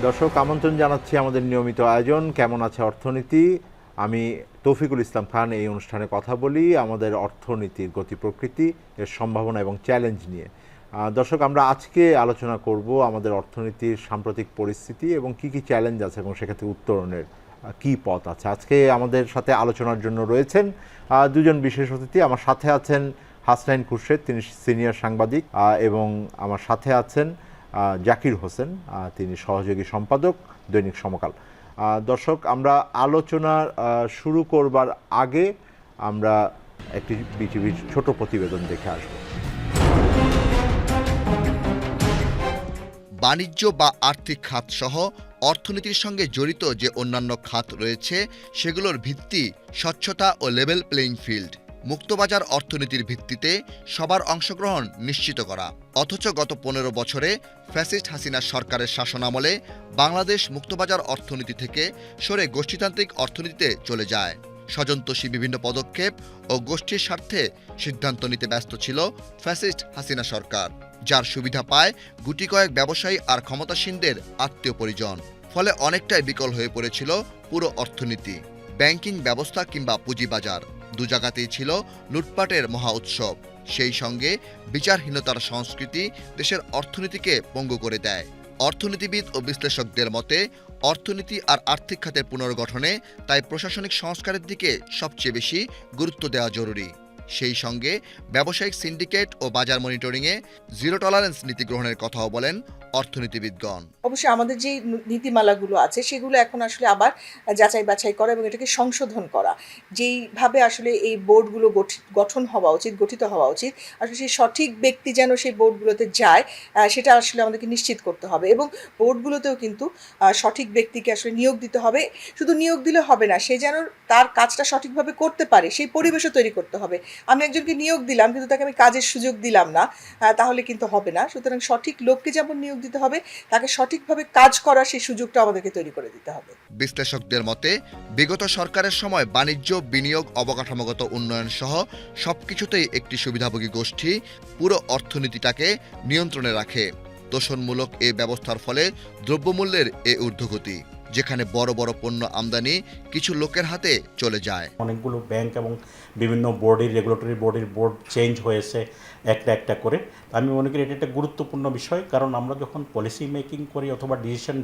দর্শক আমন্ত্রণ জানাচ্ছি আমাদের নিয়মিত আয়োজন কেমন আছে অর্থনীতি। আমি তৌফিকুল ইসলাম খান এই অনুষ্ঠানে কথা বলি আমাদের অর্থনীতির গতি প্রকৃতি, এর সম্ভাবনা এবং চ্যালেঞ্জ নিয়ে। দর্শক, আমরা আজকে আলোচনা করব আমাদের অর্থনীতির সাম্প্রতিক পরিস্থিতি এবং কি কি চ্যালেঞ্জ আছে এবং সেক্ষেত্রে উত্তরণের কি পথ আছে। আজকে আমাদের সাথে আলোচনার জন্য রয়েছেন দুজন বিশেষ অতিথি। আমার সাথে আছেন হাসনাইন খুরশেদ, তিনি সিনিয়র সাংবাদিক, এবং আমার সাথে আছেন জাকির হোসেন, তিনি সহযোগী সম্পাদক দৈনিক সমকাল। দর্শক, আমরা আলোচনা শুরু করবার আগে আমরা একটি বিটিভির ছোট প্রতিবেদন দেখে আসব। বাণিজ্য বা আর্থিক খাত সহ অর্থনীতির সঙ্গে জড়িত যে অন্যান্য খাত রয়েছে সেগুলোর ভিত্তি স্বচ্ছতা ও লেভেল প্লেইং ফিল্ড, মুক্তবাজার অর্থনীতির ভিত্তিতে সবার অংশগ্রহণ নিশ্চিত করা। অথচ গত 15 বছরে ফ্যাসিস্ট হাসিনা সরকারের শাসনামলে বাংলাদেশ মুক্তবাজার অর্থনীতি থেকে সরে গোষ্ঠীতান্ত্রিক অর্থনীতিতে চলে যায়। স্বজনতোষী বিভিন্ন পদক্ষেপ ও গোষ্ঠীর স্বার্থে সিদ্ধান্ত নিতে ব্যস্ত ছিল ফ্যাসিস্ট হাসিনা সরকার, যার সুবিধা পায় গুটি কয়েক ব্যবসায়ী আর ক্ষমতাসীনদের আত্মীয় পরিজন। ফলে অনেকটাই বিকল হয়ে পড়েছিল পুরো অর্থনীতি। ব্যাংকিং ব্যবস্থা কিংবা পুঁজিবাজার দু জায়গাতেই ছিল লুটপাটের মহা উৎসব। সেই সঙ্গে বিচারহীনতার সংস্কৃতি দেশের অর্থনীতিকে পঙ্গু করে দেয়। অর্থনীতিবিদ ও বিশ্লেষকদের মতে অর্থনীতি আর আর্থিক খাতের পুনর্গঠনে তাই প্রশাসনিক সংস্কারের দিকে সবচেয়ে বেশি গুরুত্ব দেওয়া জরুরি। সেই সঙ্গে ব্যবসায়িক সিন্ডিকেট ও বাজার মনিটরিংয়ে জিরো টলারেন্স নীতি গ্রহণের কথাও বলেন অর্থনীতিবিদগণ। অবশ্যই আমাদের যে নীতিমালাগুলো আছে সেগুলো এখন আসলে আবার যাচাই বাছাই করা এবং এটাকে সংশোধন করা, যেইভাবে আসলে এই বোর্ডগুলো গঠিত হওয়া উচিত, আসলে সেই সঠিক ব্যক্তি যেন সেই বোর্ডগুলোতে যায় সেটা আসলে আমাদেরকে নিশ্চিত করতে হবে। এবং বোর্ডগুলোতেও কিন্তু সঠিক ব্যক্তিকে আসলে নিয়োগ দিতে হবে। শুধু নিয়োগ দিলে হবে না, সে যেন তার কাজটা সঠিকভাবে করতে পারে সেই পরিবেশও তৈরি করতে হবে। আমি একজনকে নিয়োগ দিলাম কিন্তু তাকে আমি কাজের সুযোগ দিলাম না, তাহলে কিন্তু হবে না। সুতরাং সঠিক লোককে যেমন নিয়োগ দিতে হবে, তাকে সঠিকভাবে কাজ করার সেই সুযোগটা আমাদেরকে তৈরি করে দিতে হবে। বিশ্লেষকদের মতে বিগত সরকারের সময় বাণিজ্য, বিনিয়োগ, অবকাঠামোগত উন্নয়ন সহ সবকিছুতেই একটি সুবিধাভোগী গোষ্ঠী পুরো অর্থনীতিটাকে নিয়ন্ত্রণে রাখে। তোষণমূলক এ ব্যবস্থার ফলে দ্রব্যমূল্যের এ ঊর্ধ্বগতি, যেখানে বড় বড় পণ্য আমদানি কিছু লোকের হাতে চলে যায়। অনেকগুলো ব্যাংক এবং বিভিন্ন রেগুলেটরি বোর্ড চেঞ্জ হয়েছে একটা একটা করে। আমি মনে করি এটা একটা গুরুত্বপূর্ণ বিষয়, কারণ আমরা যখন পলিসি মেকিং করি অথবা ডিসিশন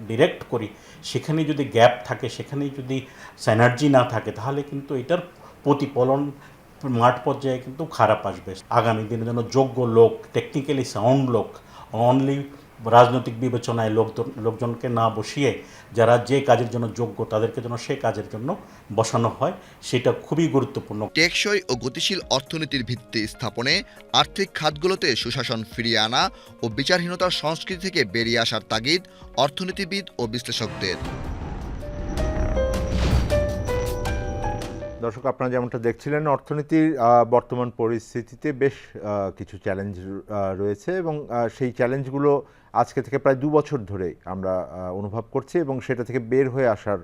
ডিরেক্ট করি, সেখানে যদি গ্যাপ থাকে, সেখানে যদি সিনার্জি না থাকে, তাহলে কিন্তু এটার প্রতিফলন মাঠ পর্যায়ে কিন্তু খারাপ আসবে। আগামী দিনের জন্য যোগ্য লোক, টেকনিক্যালি সাউন্ড লোক, অনলি রাজনৈতিক বিবেচনায় লোকজনকে না বসিয়ে যারা যে কাজের জন্য যোগ্য তাদেরকে যেন সেই কাজের জন্য বসানো হয়, সেটা খুবই গুরুত্বপূর্ণ। টেকসই ও গতিশীল অর্থনীতির ভিত্তি স্থাপনে আর্থিক খাতগুলোতে সুশাসন ফিরিয়ে আনা ও বিচারহীনতার সংস্কৃতি থেকে বেরিয়ে আসার তাগিদ অর্থনীতিবিদ ও বিশ্লেষকদের। দর্শক, আপনারা যেমনটা দেখছিলেন, অর্থনীতির বর্তমান পরিস্থিতিতে বেশ কিছু চ্যালেঞ্জ রয়েছে এবং সেই চ্যালেঞ্জগুলো আজকে থেকে প্রায় 2 বছর ধরে আমরা অনুভব করছি এবং সেটা থেকে বের হয়ে আসার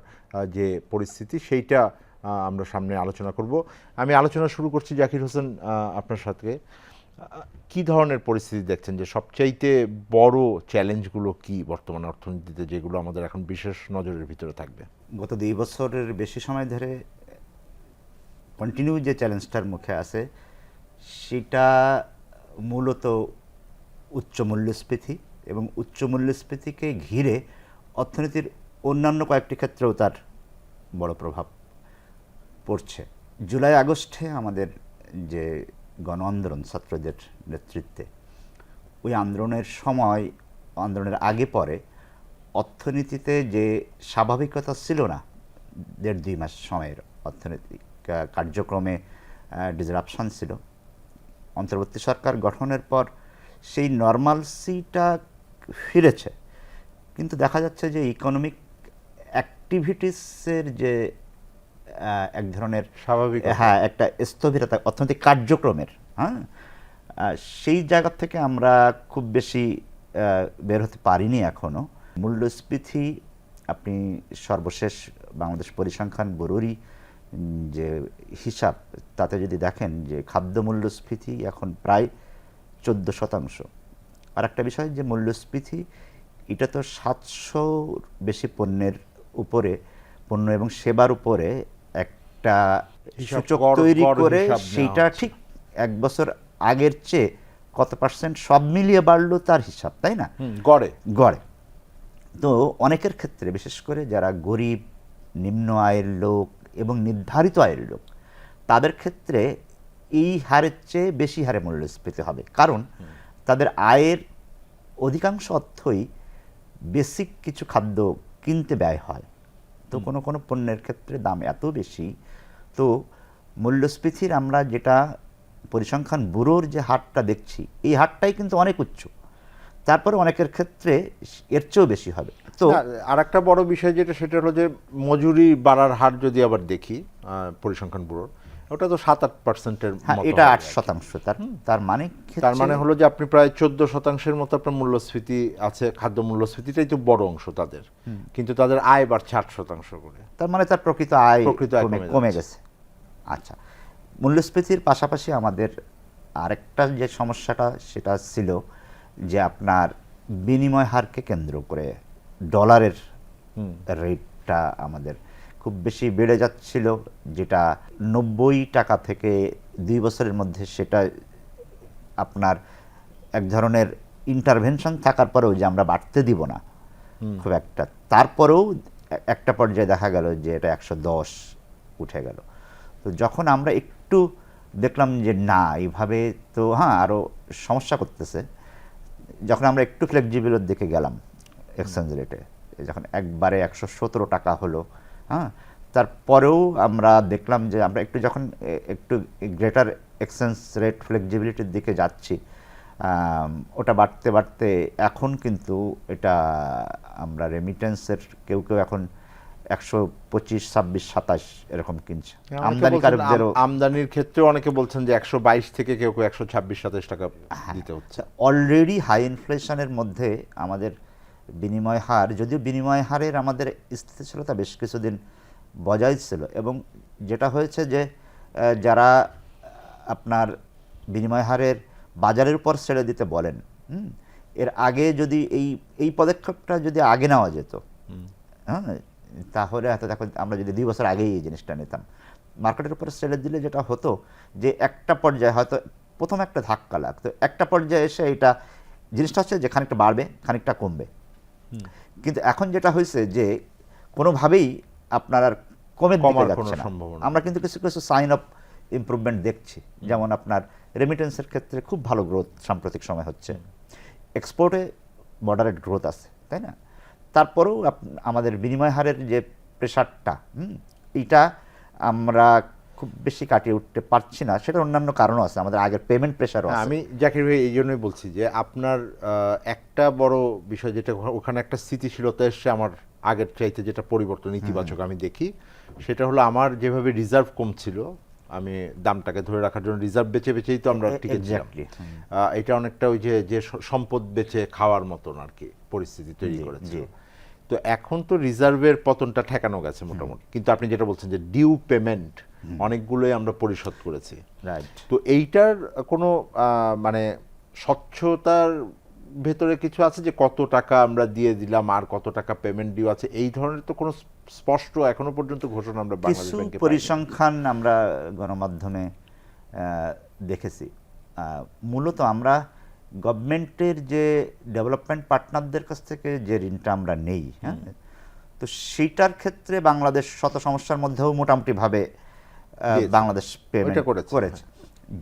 যে পরিস্থিতি, সেইটা আমরা সামনে আলোচনা করব। আমি আলোচনা শুরু করছি জাকির হোসেন আপনার সাথে। কি ধরনের পরিস্থিতি দেখছেন, যে সবচাইতে বড় চ্যালেঞ্জগুলো কি বর্তমান অর্থনীতিতে, যেগুলো আমাদের এখন বিশেষ নজরের ভিতরে থাকবে? গত 2 বছরের বেশি সময় ধরে কন্টিনিউ যে চ্যালেঞ্জটার মুখে আছে সেটা মূলত উচ্চ মূল্যস্ফীতি, এবং উচ্চ মূল্যস্ফীতিকে ঘিরে অর্থনীতির অন্যান্য কয়েকটি ক্ষেত্রেও তার বড় প্রভাব পড়ছে। জুলাই আগস্টে আমাদের যে গণ আন্দোলন ছাত্রদের নেতৃত্বে, ওই আন্দোলনের আগে পরে অর্থনীতিতে যে স্বাভাবিকতা ছিল না, 1.5-2 মাস সময়ের অর্থনৈতিক কার্যক্রমে ডিসরাপশন ছিল। অন্তর্বর্তী সরকার গঠনের পর সেই নর্মালসিটা ফিরেছে, কিন্তু দেখা যাচ্ছে যে ইকোনমিক অ্যাক্টিভিটিসের যে এক ধরনের স্বাভাবিক একটা স্থবিরতা অর্থনৈতিক কার্যক্রমের, সেই জায়গা থেকে আমরা খুব বেশি বের হতে পারিনি এখনও। মূল্যস্ফীতি, আপনি সর্বশেষ বাংলাদেশ পরিসংখ্যান ব্যুরোরই যে হিসাব, তাতে যদি দেখেন যে খাদ্য মূল্যস্ফীতি এখন প্রায় 14%। আর একটা বিষয় যে মূল্যস্ফীতি এটা তো 700 বেশি পণ্য এবং সেবার উপরে একটা হিসাব, সূচক গড় তৈরি করে হিসাব নেওয়া সেটা হচ্ছে। ঠিক এক বছর আগের চেয়ে কত পার্সেন্ট সব মিলিয়ে বাড়লো তার হিসাব, তাই না? গড়ে গড়ে। তো অনেকের ক্ষেত্রে বিশেষ করে যারা গরিব, নিম্ন আয়ের লোক এবং নির্ধারিত আয়ের লোক, তাদের ক্ষেত্রে এই হারের চেয়ে বেশি হারে মূল্যস্ফীতি হবে, কারণ তাদের আয়ের অধিকাংশ অর্থই বেসিক কিছু খাদ্য কিনতে ব্যয় হয়। তো কোনো কোনো পণ্যের ক্ষেত্রে দাম এত বেশি, তো মূল্যস্ফীতির আমরা যেটা পরিসংখ্যান ব্যুরোর যে হারটা দেখছি, এই হারটাই কিন্তু অনেক উচ্চ। তারপরে অনেকের ক্ষেত্রে এর চেয়েও বেশি হবে। তো আর একটা বড় বিষয় যেটা, সেটা হলো যে মজুরি বাড়ার হার যদি আবার দেখি পরিসংখ্যান ব্যুরোর, ওটা তো 7-8%-এর হ্যাঁ, মতো এটা হবে 8%। তার মানে তার মানে হলো যে আপনি প্রায় 14%-এর মতো আপনার মূল্যস্ফীতি আছে। খাদ্য মূল্যস্ফীতিটাই তো বড় অংশ তাদের, কিন্তু তাদের আয় বাড়ছে 8% করে। তার মানে তার প্রকৃত আয় কমে যাচ্ছে। গেছে। আচ্ছা, মূল্যস্ফীতির পাশাপাশি আমাদের আরেকটা যে সমস্যাটা সেটা ছিল যে আপনার বিনিময় হারকে কেন্দ্র করে ডলারের রেটটা আমাদের খুব বেশি বেড়ে যাচ্ছিল, যেটা 90 টাকা থেকে 2 বছরের মধ্যে সেটা আপনার এক ধরনের ইন্টারভেনশন থাকার পরেও যে আমরা বাড়তে দিব না খুব একটা, তারপরেও একটা পর্যায়ে দেখা গেল যে এটা 110 উঠে গেল। তো যখন আমরা একটু দেখলাম যে না, এইভাবে তো আরও সমস্যা করতেছে, যখন আমরা একটু ফ্লেক্সিবলের দিকে গেলাম এক্সচেঞ্জ রেটে, যখন একবারে 117 টাকা হলো, তারপরেও আমরা দেখলাম যে আমরা যখন একটু গ্রেটার এক্সচেঞ্জ রেট ফ্লেক্সিবিলিটির দিকে যাচ্ছি, ওটা বাড়তে বাড়তে এখন কিন্তু এটা আমরা রেমিটেন্সের কেউ এখন 125, 26, 27 এরকম কিনছে। আমদানিকারকদেরও আমদানির ক্ষেত্রে অনেকে বলছেন যে 122 থেকে কেউ 126, 27 টাকা দিতে হচ্ছে। অলরেডি হাই ইনফ্লেশনের মধ্যে আমাদের বিনিময় হার, যদিও বিনিময় হারের আমাদের স্থিতিশীলতা বেশ কিছুদিন বজায় ছিল, এবং যেটা হয়েছে যে যারা আপনার বিনিময় হারের বাজারের উপর ছেড়ে দিতে বলেন, এর আগে যদি এই পদক্ষেপটা যদি আগে নেওয়া যেত, তাহলে দেখো আমরা যদি 2 বছর আগেই এই জিনিসটা নিতাম, মার্কেটের উপর ছেড়ে দিলে যেটা হতো যে একটা পর্যায়ে হয়তো প্রথম একটা ধাক্কা লাগতো, একটা পর্যায়ে এসে এটা জিনিসটা হচ্ছে যে খানিকটা বাড়বে, খানিকটা কমবে। কিন্তু এখন যেটা হয়েছে যে কোনোভাবেই আপনার আর কমে যাচ্ছে না। আমরা কিন্তু কিছু কিছু সাইন অফ ইমপ্রুভমেন্ট দেখছি, যেমন আপনার রেমিটেন্সের ক্ষেত্রে খুব ভালো গ্রোথ সাম্প্রতিক সময় হচ্ছে, এক্সপোর্টে মডারেট গ্রোথ আছে, তাই না? তারপরেও আমাদের বিনিময় হারের যে প্রেশারটা, এইটা আমরা খুব বেশি কাটিয়ে উঠতে পারছি না। সেটার অন্যান্য কারণও আছে, আমাদের আগের পেমেন্ট প্রেশারও আছে। আমি জাকির ভাই এই জন্যই বলছি যে আপনার একটা বড় বিষয় যেটা ওখানে একটা স্থিতিশীলতা এসছে আমার আগের চাইতে, যেটা পরিবর্তন ইতিবাচক আমি দেখি, সেটা হলো আমার যেভাবে রিজার্ভ কমছিল, আমি দামটাকে ধরে রাখার জন্য রিজার্ভ বেচেই তো আমরা টিকেছিলাম। এটা অনেকটা ওই যে সম্পদ বেচে খাওয়ার মতন আর কি পরিস্থিতি তৈরি করেছে। তো এখন তো রিজার্ভের পতনটা ঠেকানো গেছে মোটামুটি, কিন্তু আপনি যেটা বলছেন যে ডিউ পেমেন্ট অনেকগুলোই আমরা পরিশোধ করেছি। তো এইটার কোনো মানে স্বচ্ছতার ভেতরে কিছু আছে যে কত টাকা আমরা দিয়ে দিলাম আর কত টাকা পেমেন্ট ডিউ আছে, এই ধরনের তো কোনো স্পষ্ট এখনো পর্যন্ত ঘোষণা আমরা বাংলাদেশ ব্যাংকে পরিসংখ্যান আমরা গণমাধ্যমে দেখেছি। মূলত আমরা গভর্নমেন্টের যে ডেভেলপমেন্ট পার্টনারদের কাছ থেকে যে ঋণটা আমরা নেই, তো সেইটার ক্ষেত্রে বাংলাদেশ শত সমস্যার মধ্যেও মোটামুটিভাবে বাংলাদেশ পেমেন্ট করেছে।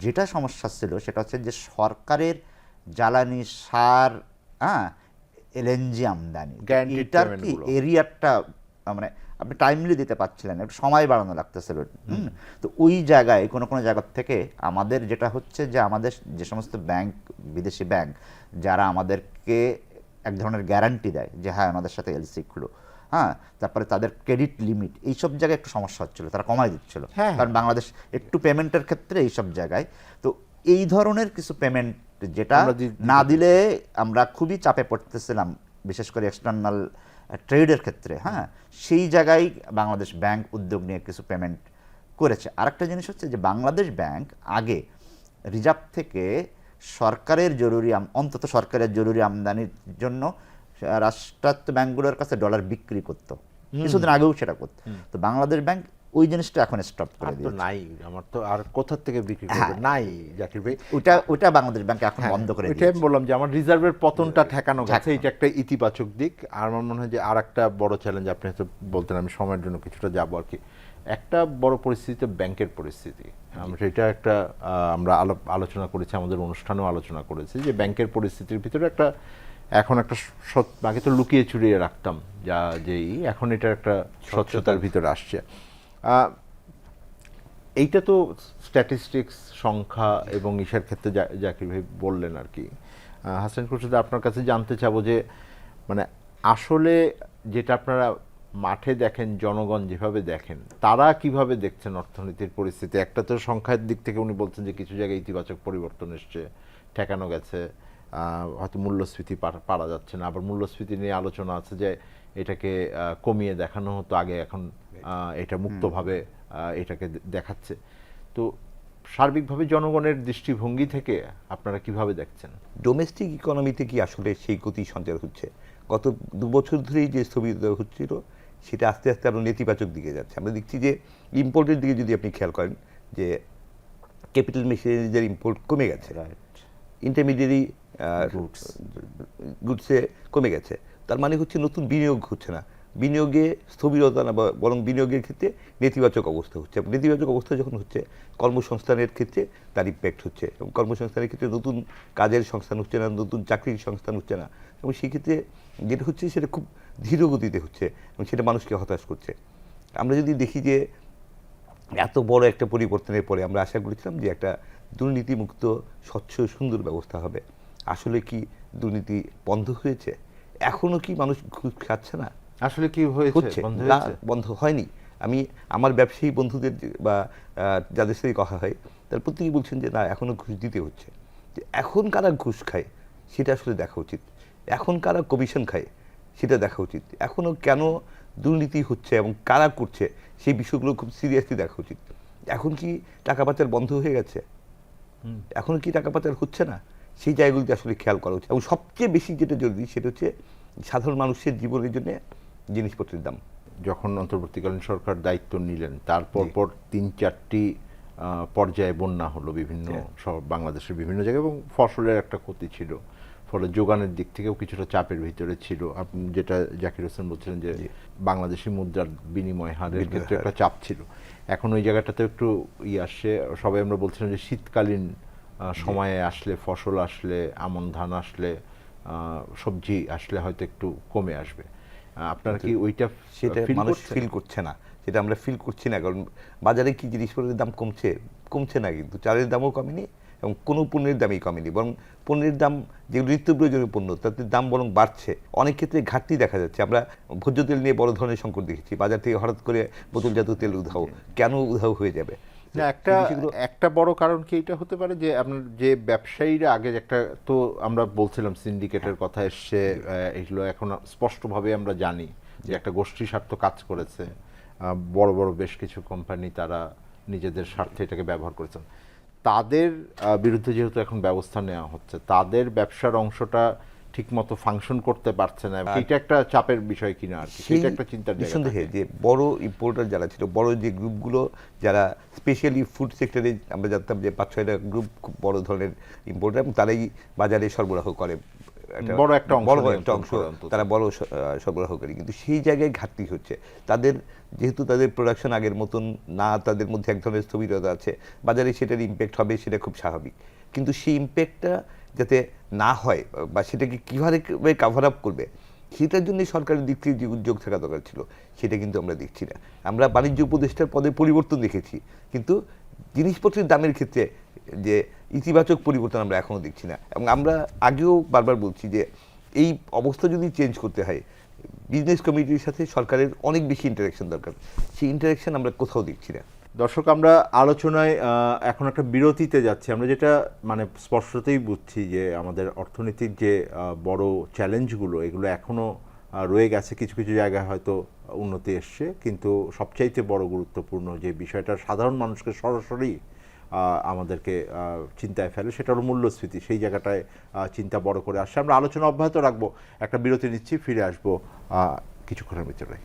যেটা সমস্যা ছিল সেটা হচ্ছে যে সরকারের জ্বালানি, সার, এলএনজি আমদানি, এটার কি এরিয়াটা মানে আপনি টাইমলি দিতে পারছিলেন, একটু সময় বাড়ানো লাগতেছিল। তো ওই জায়গায় কোনো কোনো জায়গা থেকে আমাদের যেটা হচ্ছে যে আমাদের যে সমস্ত ব্যাংক, বিদেশি ব্যাংক, যারা আমাদেরকে এক ধরনের গ্যারান্টি দেয় যে হ্যাঁ আমাদের সাথে এলসি খুলো, তারপরে তাদের ক্রেডিট লিমিট, এইসব জায়গায় একটু সমস্যা হচ্ছিল, তারা কমাই দিচ্ছিল, কারণ বাংলাদেশ একটু পেমেন্টের ক্ষেত্রে এইসব জায়গায়। তো এই ধরনের কিছু পেমেন্ট যেটা না দিলে আমরা খুবই চাপে পড়তেছিলাম, বিশেষ করে এক্সটার্নাল ট্রেডের ক্ষেত্রে, সেই জায়গায় বাংলাদেশ ব্যাংক উদ্যোগ নিয়ে কিছু পেমেন্ট করেছে। আরেকটা জিনিস হচ্ছে যে বাংলাদেশ ব্যাংক আগে রিজার্ভ থেকে সরকারের জরুরি, অন্তত সরকারের জরুরি আমদানির জন্য রাষ্ট্রায়ত্ত ব্যাংকগুলোর কাছে ডলার বিক্রি করতো, কিছুদিন আগেও সেটা করতো। তো বাংলাদেশ ব্যাংক ওই জিনিসটা এখন স্টপ করে আর তো দিয়েছে। নাই, আমার তো আর কোথা থেকে বিক্রি করবে, নাই জাকির ভাই। ওটা বাংলাদেশ ব্যাংক এখন বন্ধ করে ওইটাই দিয়েছে। আমি বললাম যে আমার রিজার্ভের পতনটা ঠেকানো গেছে, এটা একটা ইতিবাচক দিক। আর আমার মনে হয় যে আর একটা বড় চ্যালেঞ্জ, আপনি হয়তো বলতেন, আমি সময়ের জন্য কিছুটা যাবো আর কি। একটা বড় পরিস্থিতিতে ব্যাংকের পরিস্থিতি, আমরা এটা একটা আমরা আলোচনা করেছি, আমাদের অনুষ্ঠানেও আলোচনা করেছি যে ব্যাংকের পরিস্থিতির ভিতরে একটা এখন একটা আগে তো লুকিয়ে চুরিয়ে রাখতাম যা যেই, এখন এটা একটা স্বচ্ছতার ভিতরে আসছে। এইটা তো স্ট্যাটিস্টিক্স, সংখ্যা এবং ইসের ক্ষেত্রে জাকির ভাই বললেন আর কি। হাসান খুরশিদ, আপনার কাছে জানতে চাবো যে মানে আসলে যেটা আপনারা মাঠে দেখেন, জনগণ যেভাবে দেখেন, তারা কিভাবে দেখছেন অর্থনীতির পরিস্থিতি? একটা তো সংখ্যার দিক থেকে উনি বলছেন যে কিছু জায়গায় ইতিবাচক পরিবর্তন এসছে, ঠেকানো গেছে, হয়তো মূল্যস্ফীতি পারা যাচ্ছে না, আবার মূল্যস্ফীতি নিয়ে আলোচনা আছে যে এটাকে কমিয়ে দেখানো হতো আগে, এখন এটা মুক্তভাবে এটাকে দেখাচ্ছে। তো সার্বিকভাবে জনগণের দৃষ্টিভঙ্গি থেকে আপনারা কিভাবে দেখছেন? ডোমেস্টিক ইকোনমিতে কি আসলে সেই গতি সঞ্চার হচ্ছে? গত 2 বছর ধরেই যে স্থবিরতা হচ্ছিল সেটা আস্তে আস্তে আরও নেতিবাচক দিকে যাচ্ছে। আমরা দেখছি যে ইম্পোর্টের দিকে যদি আপনি খেয়াল করেন যে ক্যাপিটাল মেশিনারিজের ইম্পোর্ট কমে গেছে, ইন্টারমিডিয়ারি গুডসে কমে গেছে। তার মানে হচ্ছে নতুন বিনিয়োগ হচ্ছে না, বিনিয়োগে স্থবিরতা না, বরং বিনিয়োগের ক্ষেত্রে নেতিবাচক অবস্থা হচ্ছে। নেতিবাচক অবস্থা যখন হচ্ছে, কর্মসংস্থানের ক্ষেত্রে তার ইম্প্যাক্ট হচ্ছে, এবং কর্মসংস্থানের ক্ষেত্রে নতুন কাজের সংস্থান হচ্ছে না, নতুন চাকরির সংস্থান হচ্ছে না, এবং সেই ক্ষেত্রে যেটা হচ্ছে সেটা খুব ধীর গতিতে হচ্ছে, এবং সেটা মানুষকে হতাশ করছে। আমরা যদি দেখি যে এত বড় একটা পরিবর্তনের পরে আমরা আশা করেছিলাম যে একটা দুর্নীতিমুক্ত, স্বচ্ছ, সুন্দর ব্যবস্থা হবে। আসলে কি দুর্নীতি বন্ধ হয়েছে? এখনো কি মানুষ ঘুষ খাচ্ছে না? আসলে কি হয়েছে? বন্ধ না, হয়েছে? বন্ধ হয়নি। আমি আমার ব্যবসায়ী বন্ধুদের বা যাদের সাথে কথা হয়, তার প্রত্যেকেই বলছেন যে না, এখনো ঘুষ দিতে হচ্ছে। যে এখন কারা ঘুষ খায় সেটা আসলে দেখা উচিত, এখন কারা কমিশন খায় সেটা দেখা উচিত, এখনো কেন দুর্নীতি হচ্ছে এবং কারা করছে সেই বিষয়গুলো খুব সিরিয়াসলি দেখা উচিত। এখন কি টাকা পাচার বন্ধ হয়ে গেছে? এখন কি টাকা পাচার হচ্ছে না? সেই জায়গাগুলিতে আসলে খেয়াল করা উচিত। এবং সবচেয়ে বেশি যেটা জরুরি সেটা হচ্ছে সাধারণ মানুষের জীবনের জন্য জিনিসপত্রের দাম। যখন অন্তর্বর্তীকালীন সরকার দায়িত্ব নিলেন, তারপর পর 3-4টি পর্যায়ে বন্যা হলো বিভিন্ন বাংলাদেশের বিভিন্ন জায়গায়, এবং ফসলের একটা ক্ষতি ছিল, ফলে যোগানের দিক থেকেও কিছুটা চাপের ভিতরে ছিল। আপনি যেটা জাকির হোসেন বলছিলেন যে বাংলাদেশি মুদ্রার বিনিময় হারের ক্ষেত্রে একটা চাপ ছিল, এখন ওই জায়গাটাতে একটু আসছে। সবাই আমরা বলছিলাম যে শীতকালীন সময়ে আসলে, ফসল আসলে, আমন ধান আসলে, সবজি আসলে হয়তো একটু কমে আসবে। আপনারা কি ওইটা সেটা মানুষ ফিল করছে না, সেটা আমরা ফিল করছি না। কারণ বাজারে কি জিনিসপত্রের দাম কমছে না, কিন্তু চালের দামও কমেনি এবং কোনো পণ্যের দামই কমেনি, বরং পণ্যের দাম, যেগুলো নিত্য প্রয়োজনীয় পণ্য, তাদের দাম বরং বাড়ছে। অনেক ক্ষেত্রে ঘাটতি দেখা যাচ্ছে। আমরা ভোজ্য তেল নিয়ে বড় ধরনের সংকট দেখেছি, বাজার থেকে হঠাৎ করে বোতলজাত তেল উধাও। কেন উধাও হয়ে যাবে? না, একটা বড় কারণ কি এটা হতে পারে যে আপনার যে ব্যবসায়ীরা আগে একটা, তো আমরা বলছিলাম সিন্ডিকেটের কথা এসছে, এগুলো এখন স্পষ্টভাবে আমরা জানি যে একটা গোষ্ঠী স্বার্থ কাজ করেছে, বড় বড় বেশ কিছু কোম্পানি তারা নিজেদের স্বার্থে এটাকে ব্যবহার করেছেন। তাদের বিরুদ্ধে যেহেতু এখন ব্যবস্থা নেওয়া হচ্ছে, তাদের ব্যবসার অংশটা ঠিকমতো ফাংশন করতে পারছে না, এটা একটা চাপের বিষয় কিনা আর কি, সেটা একটা চিন্তার জায়গা। নিঃসন্দেহে যে বড় ইম্পোর্টার যারা ছিল, বড় যে গ্রুপগুলো যারা স্পেশালি ফুড সেক্টরে, আমরা জানতাম যে 5-6টা গ্রুপ খুব বড় ধরনের ইম্পোর্টার, এবং তারাই বাজারে সরবরাহ করে, বড় একটা অংশ তারা বড় সরবরাহকারী। কিন্তু সেই জায়গায় ঘাটতি হচ্ছে তাদের, যেহেতু তাদের প্রোডাকশন আগের মতন না, তাদের মধ্যে এক ধরনের স্থবিরতা আছে, বাজারে সেটার ইম্প্যাক্ট হবে, সেটা খুব স্বাভাবিক। কিন্তু সেই ইম্প্যাক্টটা যাতে না হয়, বা সেটাকে কীভাবে কাভার আপ করবে, সেটার জন্য সরকারের দিক থেকে যে উদ্যোগ থাকা দরকার ছিল, সেটা কিন্তু আমরা দেখছি না। আমরা বাণিজ্য উপদেষ্টার পদে পরিবর্তন দেখেছি, কিন্তু জিনিসপত্রের দামের ক্ষেত্রে যে ইতিবাচক পরিবর্তন আমরা এখনও দেখছি না। এবং আমরা আগেও বারবার বলছি যে এই অবস্থা যদি চেঞ্জ করতে হয়, বিজনেস কমিউনিটির সাথে সরকারের অনেক বেশি ইন্টারাকশন দরকার। সেই ইন্টারাকশন আমরা কোথাও দেখছি না। দর্শক, আমরা আলোচনায় এখন একটা বিরতিতে যাচ্ছি। আমরা যেটা মানে স্পষ্টতেই বুঝছি যে আমাদের অর্থনীতির যে বড় চ্যালেঞ্জগুলো, এগুলো এখনও রয়ে গেছে, কিছু কিছু জায়গায় হয়তো উন্নতি এসছে, কিন্তু সবচাইতে বড় গুরুত্বপূর্ণ যে বিষয়টা সাধারণ মানুষকে সরাসরি আমাদেরকে চিন্তায় ফেলে, সেটা হলো মূল্যস্ফীতি। সেই জায়গাটায় চিন্তা বড় করে আসছে। আমরা আলোচনা অব্যাহত রাখবো, একটা বিরতি নিচ্ছি, ফিরে আসবো কিছুক্ষণের ভিতরে।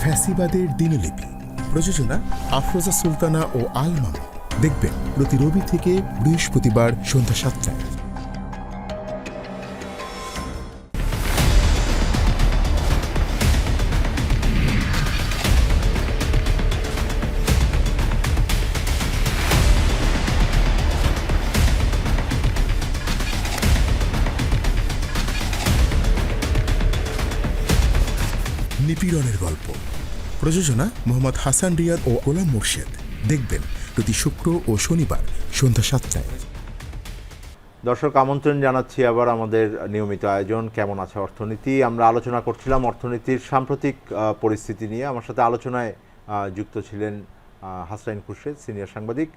ফ্যাসিবাদের দিনলিপি, প্রযোজনা আফরোজা সুলতানা ও আল মামুন। দেখবেন প্রতি রবি থেকে বৃহস্পতিবার সন্ধ্যা 7টায়। নিপীড়নের গল্প, প্রযোজনা মোহাম্মদ হাসান রিয়াদ ও গোলাম মোর্শেদ। দেখবেন প্রতি শুক্র ও শনিবার সন্ধ্যা 7টায়। দর্শক, আমন্ত্রণ জানাচ্ছি আবার আমাদের নিয়মিত আয়োজন কেমন আছে অর্থনীতি। আমরা আলোচনা করছিলাম অর্থনীতির সাম্প্রতিক পরিস্থিতি নিয়ে। আমার সাথে আলোচনায় যুক্ত ছিলেন হাসনাইন খুরশেদ, সিনিয়র সাংবাদিক,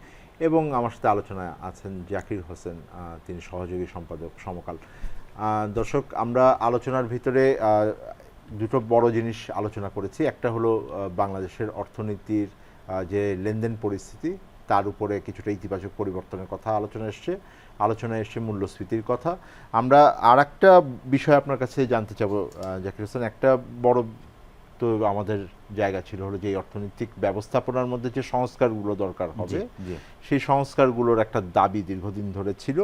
এবং আমার সাথে আলোচনায় আছেন জাকির হোসেন, তিনি সহযোগী সম্পাদক সমকাল। দর্শক, আমরা আলোচনার ভিতরে দুটো বড় জিনিস আলোচনা করেছি। একটা হলো বাংলাদেশের অর্থনীতির যে লেনদেন পরিস্থিতি, তার উপরে কিছুটা ইতিবাচক পরিবর্তনের কথা আলোচনায় এসছে মূল্যস্ফীতির কথা। আমরা আর একটা বিষয় আপনার কাছে জানতে চাবো জাকির হোসেন। একটা বড় তো আমাদের জায়গা ছিল হলো যে অর্থনৈতিক ব্যবস্থাপনার মধ্যে যে সংস্কারগুলো দরকার হবে, সেই সংস্কারগুলোর একটা দাবি দীর্ঘদিন ধরে ছিল।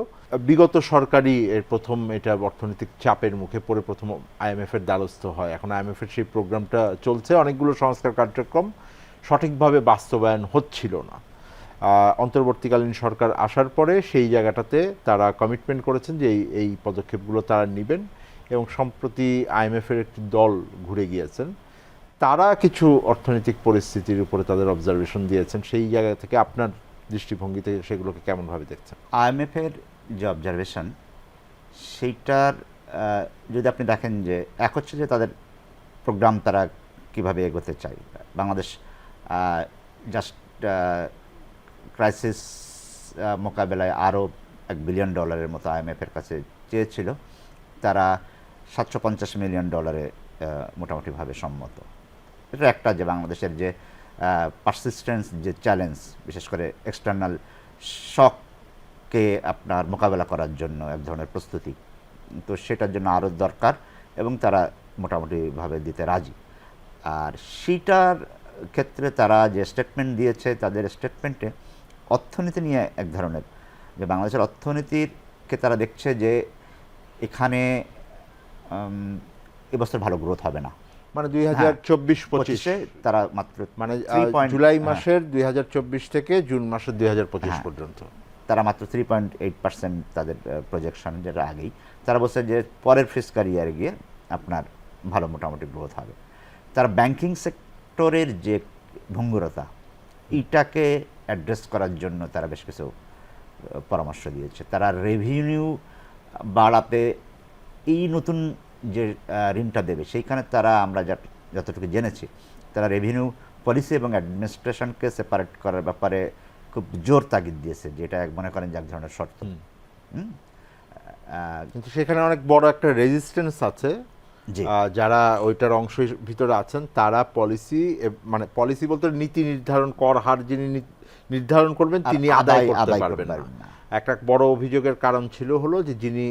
বিগত সরকারই এর প্রথম এটা অর্থনৈতিক চাপের মুখে পড়ে প্রথম IMF এর দ্বারস্থ হয়। এখন IMF এর সেই প্রোগ্রামটা চলছে, অনেকগুলো সংস্কার কার্যক্রম সঠিকভাবে বাস্তবায়ন হচ্ছিল না। অন্তর্বর্তীকালীন সরকার আসার পরে সেই জায়গাটাতে তারা কমিটমেন্ট করেছেন যে এই পদক্ষেপগুলো তারা নেবেন, এবং সম্প্রতি IMF এর একটি দল ঘুরে গিয়েছেন, তারা কিছু অর্থনৈতিক পরিস্থিতির উপরে তাদের অবজারভেশন দিয়েছেন। সেই জায়গা থেকে আপনার দৃষ্টিভঙ্গি থেকে সেগুলোকে কেমনভাবে দেখছেন? IMF এর যে অবজারভেশন, সেইটার যদি আপনি দেখেন যে এক হচ্ছে যে তাদের প্রোগ্রাম তারা কিভাবে এগোতে চায়। বাংলাদেশ জাস্ট ক্রাইসিস মোকাবেলায় আরও $1 বিলিয়ন মতো IMF এর কাছে চেয়েছিল, তারা $750 মিলিয়ন মোটামুটিভাবে সম্মত। এটা একটা যে বাংলাদেশের যে পারসিস্টেন্স যে চ্যালেঞ্জ, বিশেষ করে এক্সটার্নাল শককে আপনার মোকাবেলা করার জন্য এক ধরনের প্রস্তুতি, তো সেটার জন্য আরও দরকার, এবং তারা মোটামুটিভাবে দিতে রাজি। আর সেইটার ক্ষেত্রে তারা যে স্টেটমেন্ট দিয়েছে, তাদের স্টেটমেন্টে অর্থনীতি নিয়ে এক ধরনের যে বাংলাদেশের অর্থনীতিরকে তারা দেখছে যে এখানে এবছর ভালো গ্রোথ হবে না। মানে 2024-25 তারা মাত্র মানে জুলাই মাসের 2024 থেকে জুন মাসের 2025 পর্যন্ত তারা মাত্র 3.8% তাদের প্রজেকশন, যেটা আগেই তারা বলছে যে পরের ফিস্কাল ইয়ারে গিয়ে আপনার ভালো মোটামুটি গ্রোথ হবে। তারা ব্যাংকিং সেক্টরের যে ভঙ্গুরতা, এইটাকে অ্যাড্রেস করার জন্য তারা বেশ কিছু পরামর্শ দিয়েছে। তারা রেভিনিউ বাড়াতে এই নতুন যে ঋণটা দেবে, সেইখানে তারা আমরা যতটুকু জেনেছি, তারা রেভিনিউ পলিসি এবং অ্যাডমিনিস্ট্রেশনকে সেপারেট করার ব্যাপারে খুব জোর তাগিদ দিয়েছে, যেটা মনে করেন যে এক ধরনের শর্ত। কিন্তু সেখানে অনেক বড় একটা রেজিস্ট্যান্স আছে, যারা ওইটার অংশ ভিতরে আছেন, তারা পলিসি, মানে পলিসি বলতে নীতি নির্ধারণ, কর হার যিনি নির্ধারণ করবেন তিনি আদায় করতে পারবেন না। একটা বড় অভিযোগের কারণ ছিল হলো যে যিনি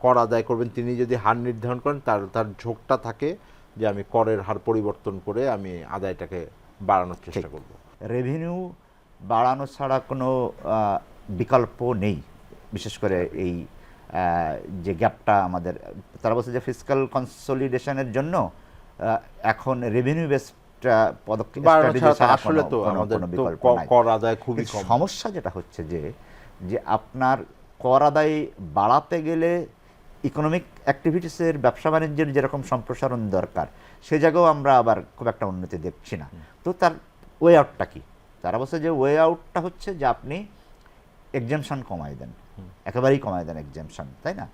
কর আদায় করবেন তিনি যদি হার নির্ধারণ করেন, তার ঝোঁকটা থাকে যে আমি করের হার পরিবর্তন করে আমি আদায়টাকে বাড়ানোর চেষ্টা করব। রেভিনিউ বাড়ানো ছাড়া কোনো বিকল্প নেই, বিশেষ করে এই যে গ্যাপটা আমাদের। তারা বলছে যে ফিসক্যাল কনসলিডেশনের জন্য এখন রেভিনিউ বেসড পদক্ষেপ, আসলে তো আমাদের কর আদায় খুবই কম। সমস্যা যেটা হচ্ছে যে আপনার কর আদায় বাড়াতে গেলে ইকোনমিক অ্যাক্টিভিটিসের, ব্যবসা বাণিজ্যের যেরকম সম্প্রসারণ দরকার, সে জায়গাও আমরা আবার খুব একটা উন্নতি দেখছি না। তো তার ওয়ে আউটটা কি? তারা বলছে যে ওয়ে আউটটা হচ্ছে যে আপনি এক্সেমশন কমাই দেন, একেবারেই কমাই দেন এক্সেমশন, তাই না?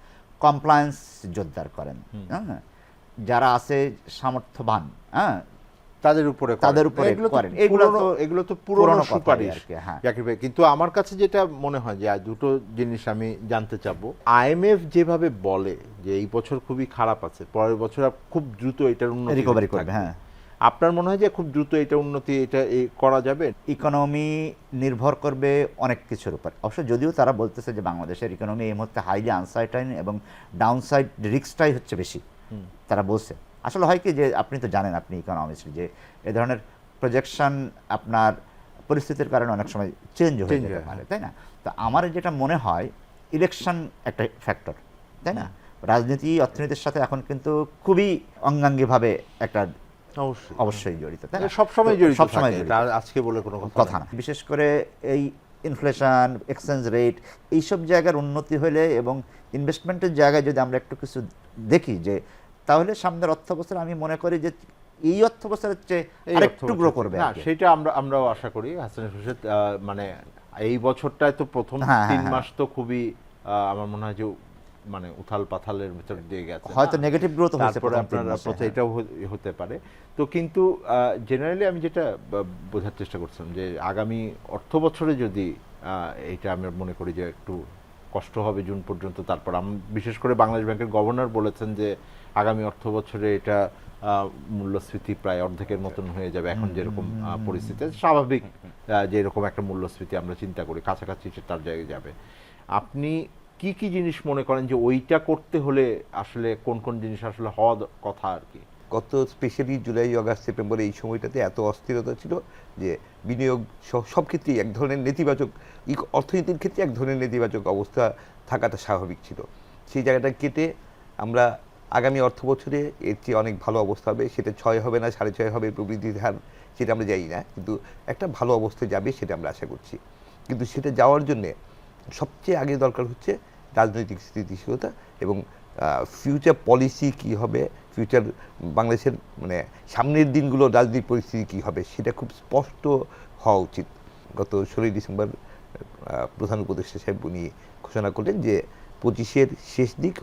কমপ্লায়েন্স জোরদার করেন, হ্যাঁ, যারা আছে সামর্থ্যবান, হ্যাঁ, তাদের উপরে করেন। এগুলো তো পুরনো পুরনো কথাই সুপারিশ আর কি, হ্যাঁ। জাকির ভাই, কিন্তু আমার কাছে যেটা মনে হয় যে দুটো জিনিস আমি জানতে চাবো। IMF যেভাবে বলে যে এই বছর খুবই খারাপ আছে, পরের বছর খুব দ্রুত এটার উন্নতি রিকভারি হতে করবে, থাকবে। হ্যাঁ। আপনার মনে হয় যে খুব দ্রুত এটা উন্নতি করা যাবে? ইকোনমি নির্ভর করবে অনেক কিছুর উপর। অবশ্য যদিও তারা বলতেছে যে বাংলাদেশের ইকোনমি এই মুহূর্তে হাইলি আনসার্টেন এবং ডাউনসাইড রিস্কটাই হচ্ছে বেশি, তারা বলছে। আসলে হয় কি যে আপনি তো জানেন, আপনি ইকোনমিস্ট, যে এ ধরনের প্রজেকশন আপনার পরিস্থিতির কারণে অনেক সময় চেঞ্জ হয়ে যেতে পারে, তাই না? তো আমার যেটা মনে হয় ইলেকশন একটা ফ্যাক্টর, তাই না? রাজনীতি অর্থনীতির সাথে এখন কিন্তু খুবই অঙ্গাঙ্গিভাবে একটা অবশ্যই জড়িত, তাই না? সবসময় জড়িত, সবসময় থাকে, তার আজকে বলে কোনো কথা না। বিশেষ করে এই ইনফ্লেশন, এক্সচেঞ্জ রেট, এইসব জায়গার উন্নতি হলে এবং ইনভেস্টমেন্টের জায়গায় যদি আমরা একটু কিছু দেখি, যে তাহলে সামনের অর্থ বছর আমি মনে করি যে এই অর্থ বছরের চেয়ে আরেকটু গ্রো করবে। না, সেটা আমরাও আশা করি হাসান হোসেন। মানে এই বছরটায় তো প্রথম 3 মাস তো খুবই আমার মনে হয় যে মানে উথাল পাথালের ভিতর দিয়ে গেছে, হয়তো নেগেটিভ গ্রোথ হয়েছে, তারপরে আপনার এটাও হতে পারে। তো কিন্তু জেনারেলি আমি যেটা বোঝার চেষ্টা করছিলাম যে আগামী অর্থ বছরে যদি এটা আমি মনে করি যে একটু কষ্ট হবে জুন পর্যন্ত। তারপর বিশেষ করে বাংলাদেশ ব্যাংকের গভর্নর বলেছেন যে আগামী অর্থ বছরে এটা মূল্যস্ফীতি প্রায় অর্ধেকের মতন হয়ে যাবে। এখন যেরকম পরিস্থিতি স্বাভাবিক, যে এরকম একটা মূল্যস্ফীতি আমরা চিন্তা করি কাছাকাছি তার জায়গায় যাবে। আপনি কি কি জিনিস মনে করেন যে ওইটা করতে হলে আসলে কোন কোন জিনিস আসলে হওয়া কথা আর কি? গত স্পেশালি জুলাই, আগস্ট, সেপ্টেম্বর এই সময়টাতে এত অস্থিরতা ছিল যে বিনিয়োগ সব ক্ষেত্রেই এক ধরনের নেতিবাচক, অর্থনীতির ক্ষেত্রে এক ধরনের নেতিবাচক অবস্থা থাকাটা স্বাভাবিক ছিল। সেই জায়গাটা কেটে আমরা আগামী অর্থ বছরে এর চেয়ে অনেক ভালো অবস্থা হবে। সেটা 6 হবে না 6.5 হবে প্রবৃদ্ধির হার, সেটা আমরা জানি না, কিন্তু একটা ভালো অবস্থায় যাবে সেটা আমরা আশা করছি। কিন্তু সেটা যাওয়ার জন্যে সবচেয়ে আগে দরকার হচ্ছে রাজনৈতিক স্থিতিশীলতা এবং ফিউচার পলিসি কি হবে, ফিউচার বাংলাদেশের মানে সামনের দিনগুলো রাজনৈতিক পরিস্থিতি কি হবে সেটা খুব স্পষ্ট হওয়া উচিত। গত 16 ডিসেম্বর প্রধান উপদেষ্টা সাহেব উনি ঘোষণা করলেন যে 25-এর শেষ দিক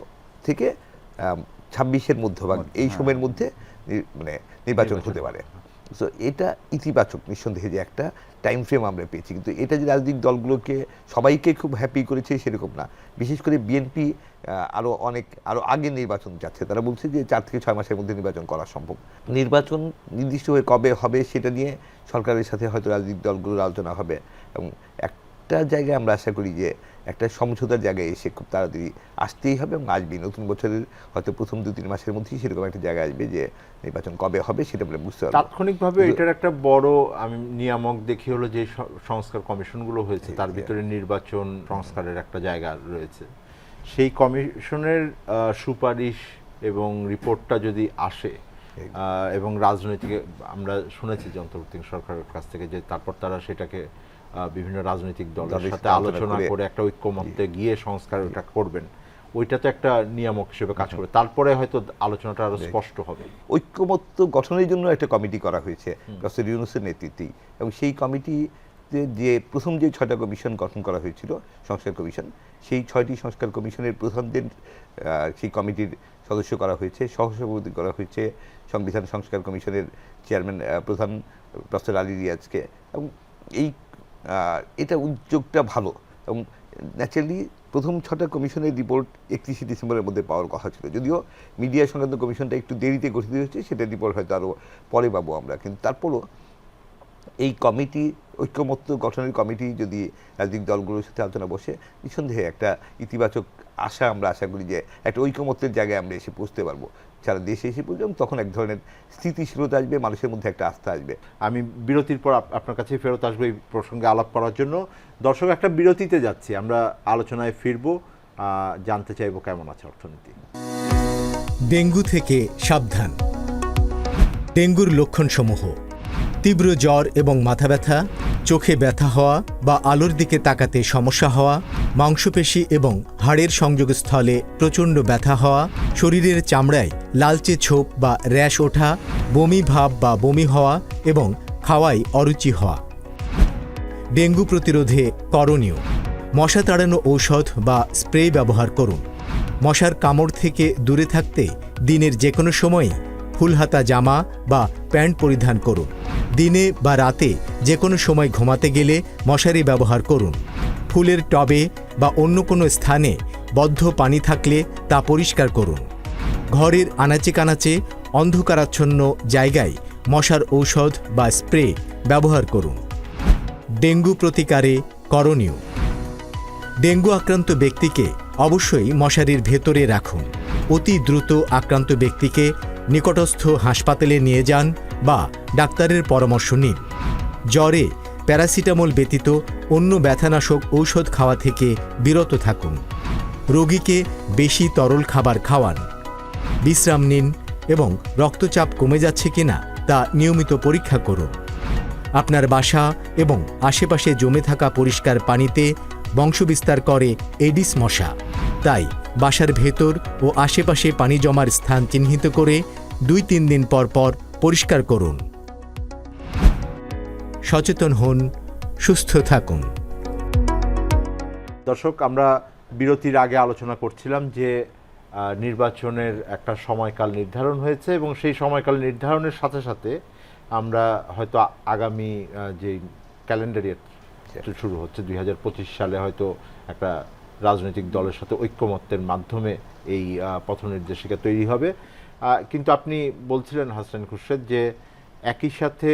থেকে 26-এর মধ্যভাগ এই সময়ের মধ্যে মানে নির্বাচন হতে পারে। সো এটা ইতিবাচক নিঃসন্দেহে যে একটা টাইম ফ্রেম আমরা পেয়েছি। কিন্তু এটা যে রাজনৈতিক দলগুলোকে সবাইকে খুব হ্যাপি করেছে সেরকম না। বিশেষ করে বিএনপি আরও আগে নির্বাচন যাচ্ছে, তারা বলছে যে 4 থেকে 6 মাসের মধ্যে নির্বাচন করা সম্ভব। নির্বাচন নির্দিষ্ট হয়ে কবে হবে সেটা নিয়ে সরকারের সাথে হয়তো রাজনৈতিক দলগুলোর আলোচনা হবে এবং একটা জায়গায় আমরা আশা করি যে একটা সমঝোতার জায়গায় এসে খুব তাড়াতাড়ি আসতেই হবে এবং আসবে। নতুন বছরের হয়তো প্রথম 2-3 মাসের মধ্যেই সেরকম একটা জায়গায় আসবে যে নির্বাচন কবে হবে সেটা আমরা বুঝতে পারবো। তাৎক্ষণিকভাবে এটার একটা বড় আমি নিয়ামক দেখি হলো যে সংস্কার কমিশনগুলো হয়েছে, তার ভিতরে নির্বাচন সংস্কারের একটা জায়গা রয়েছে। সেই কমিশনের সুপারিশ এবং রিপোর্টটা যদি আসে এবং রাজনৈতিক, আমরা শুনেছি যে অন্তর্বর্তী সরকারের কাছ থেকে যে তারপর তারা সেটাকে বিভিন্ন রাজনৈতিক দলের সাথে আলোচনা করে একটা ঐক্যমত্যে গিয়ে সংস্কার ওটা করবেন, ওইটা তো একটা নিয়ামক হিসেবে কাজ করবে। তারপরে হয়তো আলোচনাটা আরো স্পষ্ট হবে। ঐক্যমত্য গঠনের জন্য একটা কমিটি করা হয়েছে ডক্টর ইউনূসের নেতৃত্বেই, এবং সেই কমিটিতে যে প্রথম যে 6টা কমিশন গঠন করা হয়েছিল সংস্কার কমিশন, সেই 6টি সংস্কার কমিশনের প্রধানদের সেই কমিটির সদস্য করা হয়েছে, সহসভাপতি করা হয়েছে সংবিধান সংস্কার কমিশনের চেয়ারম্যান প্রধান প্রফেসর আলী রিয়াজকে। এবং এটা উদ্যোগটা ভালো এবং ন্যাচারালি প্রথম 6টা কমিশনের রিপোর্ট 31 ডিসেম্বরের মধ্যে পাওয়ার কথা ছিল, যদিও মিডিয়া সংক্রান্ত কমিশনটা একটু দেরিতে গঠিত হয়েছে, সেটা রিপোর্ট হয়তো আরও পরে পাবো আমরা। কিন্তু তারপরও এই কমিটি, ঐক্যমত্য গঠনের কমিটি যদি রাজনৈতিক দলগুলোর সাথে আলোচনা বসে, নিঃসন্দেহে একটা ইতিবাচক আমরা আশা করি যে একটা ঐক্যমত্যের জায়গায় আমরা এসে পৌঁছতে পারবো, সারা দেশে এসে পৌঁছলাম, তখন এক ধরনের স্থিতিশীলতা আসবে, মানুষের মধ্যে একটা আস্থা আসবে। আমি বিরতির পর আপনার কাছে ফেরত আসবো এই প্রসঙ্গে আলাপ করার জন্য। দর্শক, একটা বিরতিতে যাচ্ছি, আমরা আলোচনায় ফিরবো, জানতে চাইবো কেমন আছে অর্থনীতি। ডেঙ্গু থেকে সাবধান। ডেঙ্গুর লক্ষণসমূহ: তীব্র জ্বর এবং মাথা ব্যথা, চোখে ব্যথা হওয়া বা আলোর দিকে তাকাতে সমস্যা হওয়া, মাংসপেশি এবং হাড়ের সংযোগস্থলে প্রচণ্ড ব্যথা হওয়া, শরীরের চামড়ায় লালচে ছোপ বা র্যাশ ওঠা, বমি ভাব বা বমি হওয়া এবং খাওয়ায় অরুচি হওয়া। ডেঙ্গু প্রতিরোধে করণীয়: মশা তাড়ানো ঔষধ বা স্প্রে ব্যবহার করুন। মশার কামড় থেকে দূরে থাকতে দিনের যে কোনো সময়ই ফুলহাতা জামা বা প্যান্ট পরিধান করুন। দিনে বা রাতে যে কোনো সময় ঘুমাতে গেলে মশারি ব্যবহার করুন। ফুলের টবে বা অন্য কোনো স্থানে বদ্ধ পানি থাকলে তা পরিষ্কার করুন। ঘরের আনাচে কানাচে অন্ধকারাচ্ছন্ন জায়গায় মশার ঔষধ বা স্প্রে ব্যবহার করুন। ডেঙ্গু প্রতিকারে করণীয়: ডেঙ্গু আক্রান্ত ব্যক্তিকে অবশ্যই মশারির ভেতরে রাখুন। অতি দ্রুত আক্রান্ত ব্যক্তিকে নিকটস্থ হাসপাতালে নিয়ে যান বা ডাক্তারের পরামর্শ নিন। জ্বরে প্যারাসিটামল ব্যতীত অন্য ব্যথানাশক ঔষধ খাওয়া থেকে বিরত থাকুন। রোগীকে বেশি তরল খাবার খাওয়ান। বিশ্রাম নিন এবং রক্তচাপ কমে যাচ্ছে কিনা তা নিয়মিত পরীক্ষা করুন। আপনার বাসা এবং আশেপাশে জমে থাকা পরিষ্কার পানিতে বংশবিস্তার করে এডিস মশা। তাই বাসার ভেতর ও আশেপাশে পানি জমার স্থান চিহ্নিত করে 2-3 দিন পর পর পরিষ্কার করুন। সচেতন হন, সুস্থ থাকুন। দর্শক, আমরা বিরতির আগে আলোচনা করছিলাম যে নির্বাচনের একটা সময়কাল নির্ধারণ হয়েছে এবং সেই সময়কাল নির্ধারণের সাথে সাথে আমরা হয়তো আগামী যে ক্যালেন্ডার ইয়ার শুরু হচ্ছে 2025 সালে হয়তো একটা রাজনৈতিক দলের সাথে ঐক্যমত্যের মাধ্যমে এই পথনির্দেশিকা তৈরি হবে। কিন্তু আপনি বলছিলেন হাসান খুরশেদ যে একই সাথে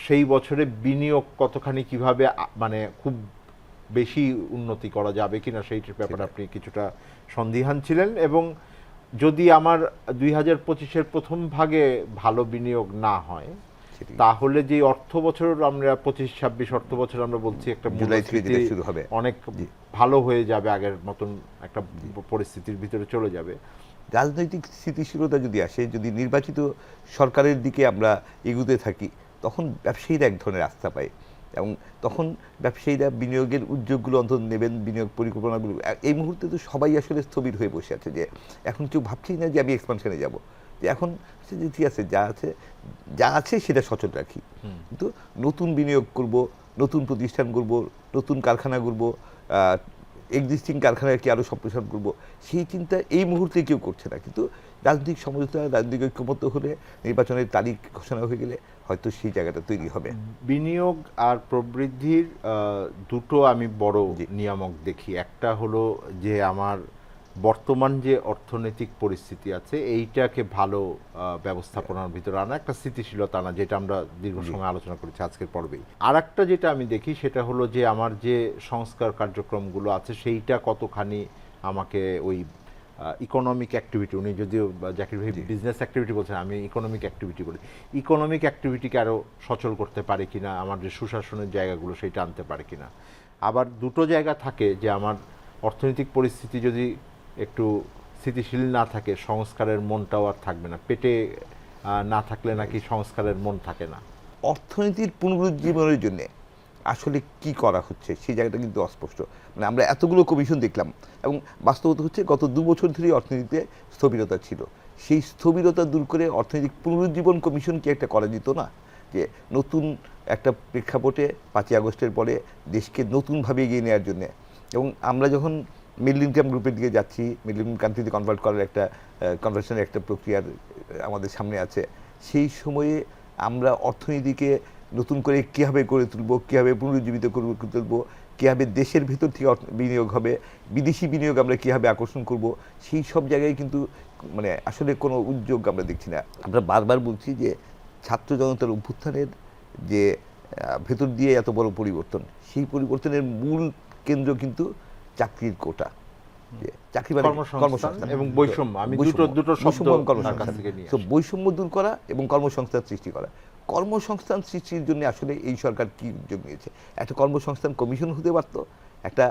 সেই বছরে বিনিয়োগ কতখানি কিভাবে মানে খুব বেশি উন্নতি করা যাবে কিনা সেইটির ব্যাপারে আপনি কিছুটা সন্দিহান ছিলেন, এবং যদি আমার 2025-এর প্রথম ভাগে ভালো বিনিয়োগ না হয় তাহলে যে অর্থ বছর আমরা 25-26 অর্থ বছর আমরা বলছি একটা শুরু হবে, অনেক ভালো হয়ে যাবে, আগের মতন একটা পরিস্থিতির ভিতরে চলে যাবে। রাজনৈতিক স্থিতিশীলতা যদি আসে, যদি নির্বাচিত সরকারের দিকে আমরা এগুতে থাকি, তখন ব্যবসায়ীরা এক ধরনের আস্থা পায় এবং তখন ব্যবসায়ীরা বিনিয়োগের উদ্যোগগুলো অন্তত নেবেন, বিনিয়োগ পরিকল্পনাগুলো। এই মুহূর্তে তো সবাই আসলে স্থবির হয়ে বসে আছে, যে এখন কেউ ভাবছেই না যে আমি এক্সপানশনে যাব, যে এখন ঠিক আছে যা আছে সেটা সচল রাখি, কিন্তু নতুন বিনিয়োগ করব, নতুন প্রতিষ্ঠান করব, নতুন কারখানা করব, এক্সিস্টিং কারখানাকে আরও সম্প্রসারণ করব, সেই চিন্তা এই মুহূর্তে কেউ করছে না। কিন্তু রাজনৈতিক সমঝোতা, রাজনৈতিক ঐক্যমত্য হলে, নির্বাচনের তারিখ ঘোষণা হয়ে গেলে হয়তো সেই জায়গাটা তৈরি হবে। বিনিয়োগ আর প্রবৃদ্ধির দুটো আমি বড় নিয়ামক দেখি। একটা হলো যে আমার বর্তমান যে অর্থনৈতিক পরিস্থিতি আছে এইটাকে ভালো ব্যবস্থাপনার ভিতরে আনা, একটা স্থিতিশীলতা আনা, যেটা আমরা দীর্ঘ সময় আলোচনা করেছি আজকের পর্বেই। আর একটা যেটা আমি দেখি সেটা হলো যে আমার যে সংস্কার কার্যক্রমগুলো আছে সেইটা কতখানি আমাকে ওই ইকোনমিক অ্যাক্টিভিটি, উনি যদিও জাকির ভাই বিজনেস অ্যাক্টিভিটি বলছেন, আমি ইকোনমিক অ্যাক্টিভিটি বলি, ইকোনমিক অ্যাক্টিভিটিকে আরও সচল করতে পারে কিনা, আমার যে সুশাসনের জায়গাগুলো সেইটা আনতে পারে কিনা। আবার দুটো জায়গা থাকে যে আমার অর্থনৈতিক পরিস্থিতি যদি একটু স্থিতিশীল না থাকে সংস্কারের মনটাও আর থাকবে না, পেটে না থাকলে নাকি সংস্কারের মন থাকে না। অর্থনীতির পুনরুজ্জীবনের জন্য আসলে কি করা হচ্ছে সেই জায়গাটা কিন্তু অস্পষ্ট। মানে আমরা এতগুলো কমিশন দেখলাম এবং বাস্তবতা হচ্ছে গত 2 বছর ধরেই অর্থনীতিতে স্থবিরতা ছিল। সেই স্থবিরতা দূর করে অর্থনৈতিক পুনরুজ্জীবন কমিশন কি একটা করা যেত না, যে নতুন একটা প্রেক্ষাপটে 5ই আগস্টের পরে দেশকে নতুনভাবে এগিয়ে নেওয়ার জন্য। এবং আমরা যখন মিডল ইনকাম গ্রুপের দিকে যাচ্ছি, মিডল ইনকাম কান্ট্রিতে কনভার্ট করার একটা কনভার্সনের একটা প্রক্রিয়ার আমাদের সামনে আছে, সেই সময়ে আমরা অর্থনীতিকে নতুন করে কীভাবে গড়ে তুলব, কীভাবে পুনরুজ্জীবিত করে তুলব, কীভাবে দেশের ভেতর থেকে বিনিয়োগ হবে, বিদেশি বিনিয়োগ আমরা কীভাবে আকর্ষণ করব, সেই সব জায়গায় কিন্তু মানে আসলে কোনো উদ্যোগ আমরা দেখছি না। আমরা বারবার বলছি যে ছাত্র জনতার অভ্যুত্থানের যে ভেতর দিয়ে এত বড় পরিবর্তন, সেই পরিবর্তনের মূল কেন্দ্র কিন্তু চাকরির কোটা, চাকরি কর্মসংস্থান এবং বৈষম্য। আমি দুটো শব্দ আপনার কাছ থেকে নিয়ে আসি। বৈষম্য দূর করা এবং কর্মসংস্থান সৃষ্টি করা। কর্মসংস্থান সৃষ্টির জন্য আসলে এই সরকার কি উদ্যোগ নিয়েছে? একটা কর্মসংস্থান কমিশন হতে পারতো, একটা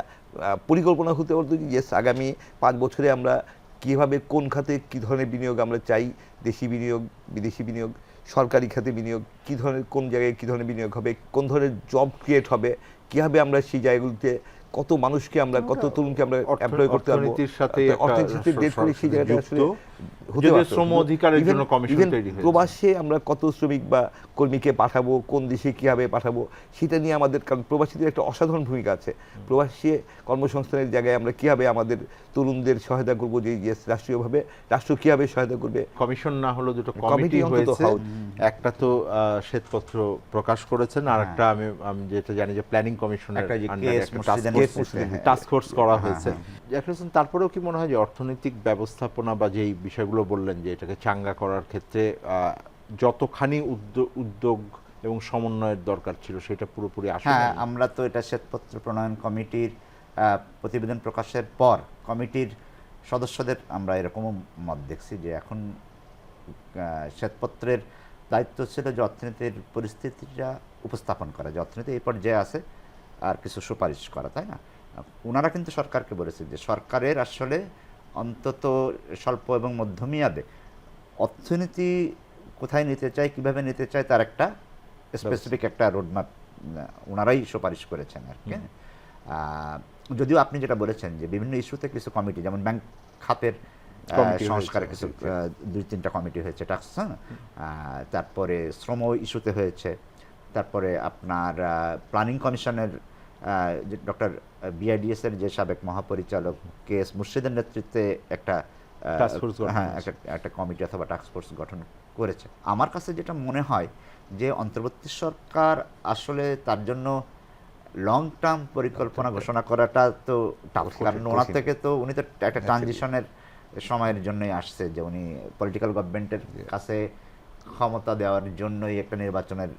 পরিকল্পনা হতে পারতো যে আগামী 5 বছরে আমরা কীভাবে কোন খাতে কী ধরনের বিনিয়োগ আমরা চাই, দেশি বিনিয়োগ, বিদেশি বিনিয়োগ, সরকারি খাতে বিনিয়োগ, কী ধরনের কোন জায়গায় কী ধরনের বিনিয়োগ হবে, কোন ধরনের জব ক্রিয়েট হবে, কীভাবে আমরা সেই জায়গাগুলিতে কত মানুষকে আমরা, কত তরুণকে আমরা এমপ্লয় করতে পারবো, অর্থনীতির সাথে ডেট করে সেই জায়গাটা আসলে হতে যদিও পারতো। শ্রম অধিকারের Even- জন্য কমিশন even তৈরি হয়েছে। প্রবাসে আমরা কত শ্রমিক বা কর্মীকে পাঠাবো, কোন দেশে কিভাবে পাঠাবো, সেটা নিয়ে আমাদের, কারণ প্রবাসীদের একটা অসাধারণ ভূমিকা আছে। প্রবাসী কর্মসংস্থানের জায়গায় আমরা কিভাবে আমাদের তরুণদের সহায়তা করবো, যে রাষ্ট্রীয়ভাবে রাষ্ট্র কিভাবে সহায়তা করবে। কমিশন না হলো দুটো কমিটি কমিটি অন্তত হয়েছে, হওয়া একটা তো শ্বেতপত্র প্রকাশ করেছেন, আর একটা আমি আমি যেটা জানি যে প্ল্যানিং কমিশনের একটা যে আন্ডারে কেস একটা মুর্শিদের নেতৃত্বে, টাস্ক ফোর্স করা হ্যাঁ, হয়েছে। জাকির হোসেন, তারপরেও কি মনে হয় যে অর্থনৈতিক ব্যবস্থাপনা বা যেই বিষয়গুলো বললেন যে এটাকে চাঙ্গা করার ক্ষেত্রে যতখানি উদ্যোগ এবং সমন্বয়ের দরকার ছিল সেটা পুরোপুরি আসে হ্যাঁ, নাই? আমরা তো এটা শ্বেতপত্র প্রণয়ন কমিটির প্রতিবেদন প্রকাশের পর কমিটির সদস্যদের আমরা এরকমও মত দেখছি যে এখন শ্বেতপত্রের দায়িত্ব ছিল যে অর্থনীতির পরিস্থিতিটা উপস্থাপন করা, যে অর্থনীতি এই পর্যায়ে আছে, আর কিছু সুপারিশ করা, তাই না? ওনারা কিন্তু সরকারকে বলেছে যে সরকারের আসলে অন্তত স্বল্প এবং মধ্যমেয়াদে অর্থনীতি কোথায় নিতে চায়, কিভাবে নিতে চায়, তার একটা স্পেসিফিক একটা রোডম্যাপ ওনারাই সুপারিশ করেছেন আর কি। যদিও আপনি যেটা বলেছেন যে বিভিন্ন ইস্যুতে কিছু কমিটি, যেমন ব্যাংক খাতের সংস্কারে কিছু 2-3টা কমিটি হয়েছে, টাক্স, তারপরে শ্রম ইস্যুতে হয়েছে, তারপরে আপনার প্ল্যানিং কমিশনের যে ডক্টর বিআইডিএস এর যে সাবেক মহাপরিচালক কে এস মুর্শিদের নেতৃত্বে একটা Task force গঠন হ্যাঁ, হয়েছে। একটা কমিটি অথবা টাস্ক ফোর্স গঠন করেছে। আমার কাছে যেটা মনে হয় যে অন্তর্বর্তী সরকার আসলে তার জন্য লং টার্ম পরিকল্পনা ঘোষণা করাটা তো টাফ, কারণ ওনার থেকে তো উনি তো একটা ট্রানজিশনের সময়ের জন্যই আসছে, যে উনি পলিটিক্যাল গভর্নমেন্টের কাছে ক্ষমতা দেওয়ার জন্যই একটা নির্বাচনের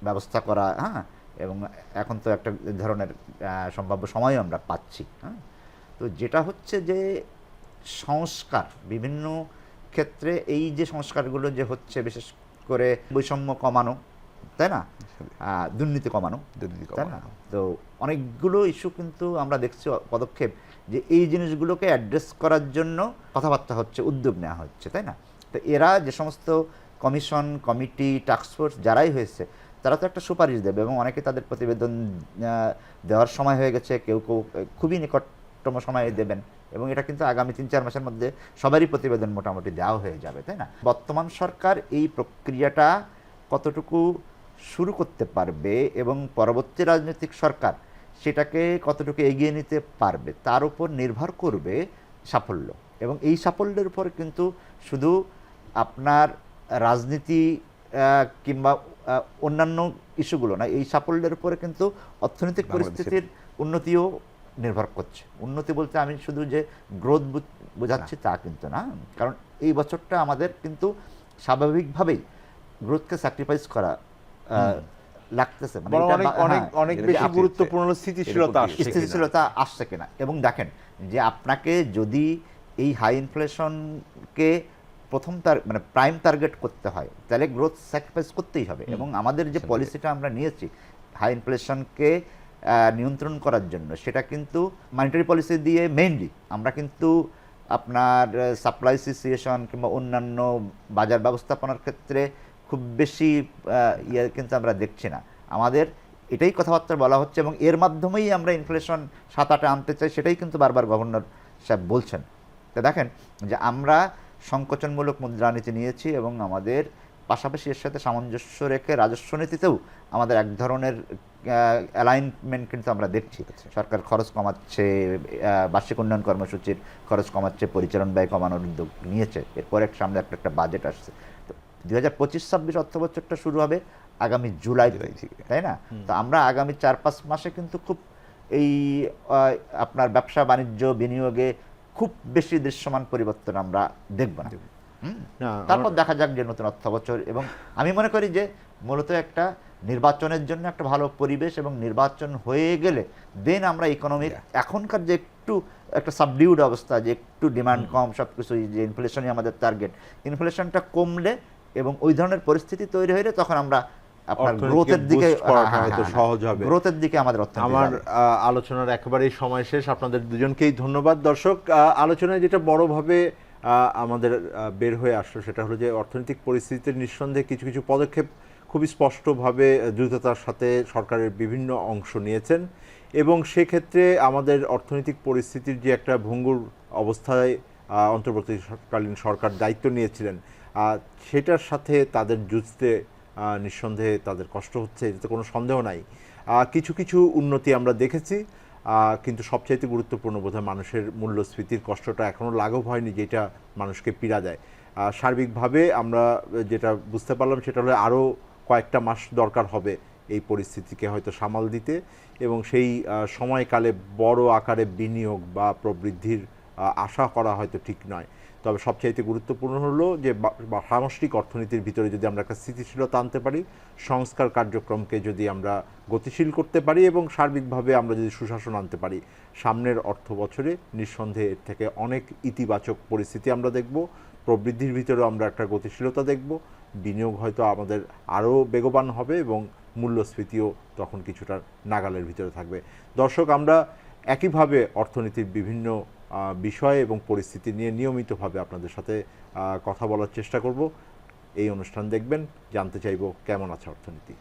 ব্যবস্থা করা, হ্যাঁ, এবং এখন তো একটা ধরনের সম্ভাব্য সময়ও আমরা পাচ্ছি, হ্যাঁ। তো যেটা হচ্ছে যে সংস্কার বিভিন্ন ক্ষেত্রে, এই যে সংস্কারগুলো যে হচ্ছে, বিশেষ করে বৈষম্য কমানো, তাই না, দুর্নীতি কমানো, তাই না, তো অনেকগুলো ইস্যু কিন্তু আমরা দেখছি পদক্ষেপ যে এই জিনিসগুলোকে অ্যাড্রেস করার জন্য কথাবার্তা হচ্ছে, উদ্যোগ নেওয়া হচ্ছে, তাই না। তো এরা যে সমস্ত কমিশন, কমিটি, টাস্কফোর্স যারাই হয়েছে, তারা তো একটা সুপারিশ দেবে এবং অনেকে তাদের প্রতিবেদন দেওয়ার সময় হয়ে গেছে, কেউ কেউ খুবই নিকটতম সময়ে দেবেন, এবং এটা কিন্তু আগামী 3-4 মাসের মধ্যে সবারই প্রতিবেদন মোটামুটি দেওয়া হয়ে যাবে, তাই না। বর্তমান সরকার এই প্রক্রিয়াটা কতটুকু শুরু করতে পারবে এবং পরবর্তী রাজনৈতিক সরকার সেটাকে কতটুকু এগিয়ে নিতে পারবে, তার উপর নির্ভর করবে সাফল্য। এবং এই সাফল্যের উপর কিন্তু শুধু আপনার রাজনীতি কিংবা অন্যান্য ইস্যুগুলো না, এই সাফল্যের উপরে কিন্তু অর্থনৈতিক পরিস্থিতির উন্নতিও নির্ভর করছে। উন্নতি বলতে আমি শুধু যে গ্রোথ বোঝাচ্ছি তা কিন্তু না, কারণ এই বছরটা আমাদের কিন্তু স্বাভাবিকভাবেই গ্রোথকে স্যাক্রিফাইস করা লাগতেছে, মানে বরং এটা অনেক অনেক অনেক এটা বেশি আসছে। গুরুত্বপূর্ণ স্থিতিশীলতা আসছে কিনা। স্থিতিশীলতা আসছে কিনা। এবং দেখেন যে আপনাকে যদি এই হাই ইনফ্লেশনকে প্রথম মানে প্রাইম টার্গেট করতে হয়, তাহলে গ্রোথ স্যাক্রিফাইস করতেই হবে। এবং আমাদের যে পলিসিটা আমরা নিয়েছি হাই ইনফ্লেশনকে নিয়ন্ত্রণ করার জন্য, সেটা কিন্তু মনিটারি পলিসি দিয়ে মেইনলি আমরা কিন্তু আপনার সাপ্লাই সিচুয়েশন কিংবা অন্যান্য বাজার ব্যবস্থাপনার ক্ষেত্রে খুব বেশি ইয়ে কিন্তু আমরা দেখছি না। আমাদের এটাই কথাবার্তা বলা হচ্ছে এবং এর মাধ্যমেই আমরা ইনফ্লেশন 7-8 আনতে চাই, সেটাই কিন্তু বারবার গভর্নর সাহেব বলছেন। তো দেখেন যে আমরা সংকোচনমূলক মুদ্রানীতি নিয়েছি এবং আমাদের পাশাপাশি এর সাথে সামঞ্জস্য রেখে রাজস্ব নীতিতেও আমাদের এক ধরনের অ্যালাইনমেন্ট কিন্তু আমরা দেখছি। সরকার খরচ কমাচ্ছে, বার্ষিক উন্নয়ন কর্মসূচির খরচ কমাচ্ছে, পরিচালন ব্যয় কমানোর উদ্যোগ নিয়েছে। এরপরে সামনে একটা বাজেট আসছে। তো 2025-26 অর্থ বছরটা শুরু হবে আগামী জুলাই থেকে, তাই না। তো আমরা আগামী 4-5 মাসে কিন্তু খুব এই আপনার ব্যবসা বাণিজ্য বিনিয়োগে খুব বেশি দৃশ্যমান পরিবর্তন আমরা দেখব না। তারপর দেখা যাক যে নতুন অর্থ বছর, এবং আমি মনে করি যে মূলত একটা নির্বাচনের জন্য একটা ভালো পরিবেশ, এবং নির্বাচন হয়ে গেলে দেন আমরা ইকোনমির এখনকার যে একটু একটা সাবডিউড অবস্থা, যে একটু ডিমান্ড কম, সব কিছু, যে ইনফ্লেশনই আমাদের টার্গেট, ইনফ্লেশনটা কমলে এবং ওই ধরনের পরিস্থিতি তৈরি হলে তখন আমরা আপনার গ্রোথের দিকে সহজ হবে, গ্রোথের দিকে আমাদের অর্থনীতি। আমার আলোচনার একেবারেই সময় শেষ। আপনাদের দুজনকেই ধন্যবাদ। দর্শক, আলোচনায় যেটা বড়ভাবে আমাদের বের হয়ে আসলো সেটা হলো যে অর্থনৈতিক পরিস্থিতির নিঃসন্দেহে কিছু কিছু পদক্ষেপ খুবই স্পষ্টভাবে দ্রুততার সাথে সরকারের বিভিন্ন অংশ নিয়েছেন, এবং সেক্ষেত্রে আমাদের অর্থনৈতিক পরিস্থিতির যে একটা ভঙ্গুর অবস্থায় অন্তর্বর্তীকালীন সরকার দায়িত্ব নিয়েছিলেন, সেটার সাথে তাদের যুঝতে নিঃসন্দেহে তাদের কষ্ট হচ্ছে, এতে কোনো সন্দেহ নাই। কিছু কিছু উন্নতি আমরা দেখেছি, কিন্তু সবচাইতে গুরুত্বপূর্ণ বোধহয় মানুষের মূল্যস্ফীতির কষ্টটা এখনও লাঘব হয়নি, যেটা মানুষকে পীড়া দেয়। সার্বিকভাবে আমরা যেটা বুঝতে পারলাম সেটা হলো আরও কয়েকটা মাস দরকার হবে এই পরিস্থিতিকে হয়তো সামাল দিতে, এবং সেই সময়কালে বড় আকারে বিনিয়োগ বা প্রবৃদ্ধির আশা করা হয়তো ঠিক নয়। তবে সবচাইতে গুরুত্বপূর্ণ হলো যে সামষ্টিক অর্থনীতির ভিতরে যদি আমরা একটা স্থিতিশীলতা আনতে পারি, সংস্কার কার্যক্রমকে যদি আমরা গতিশীল করতে পারি এবং সার্বিকভাবে আমরা যদি সুশাসন আনতে পারি, সামনের অর্থ বছরে নিঃসন্দেহে এর থেকে অনেক ইতিবাচক পরিস্থিতি আমরা দেখব। প্রবৃদ্ধির ভিতরেও আমরা একটা গতিশীলতা দেখব, বিনিয়োগ হয়তো আমাদের আরও বেগবান হবে এবং মূল্যস্ফীতিও তখন কিছুটা নাগালের ভিতরে থাকবে। দর্শক, আমরা একইভাবে অর্থনীতির বিভিন্ন বিষয় এবং পরিস্থিতি নিয়ে নিয়মিতভাবে আপনাদের সাথে কথা বলার চেষ্টা করব। এই অনুষ্ঠান দেখবেন, জানতে চাইব কেমন আছে অর্থনীতি।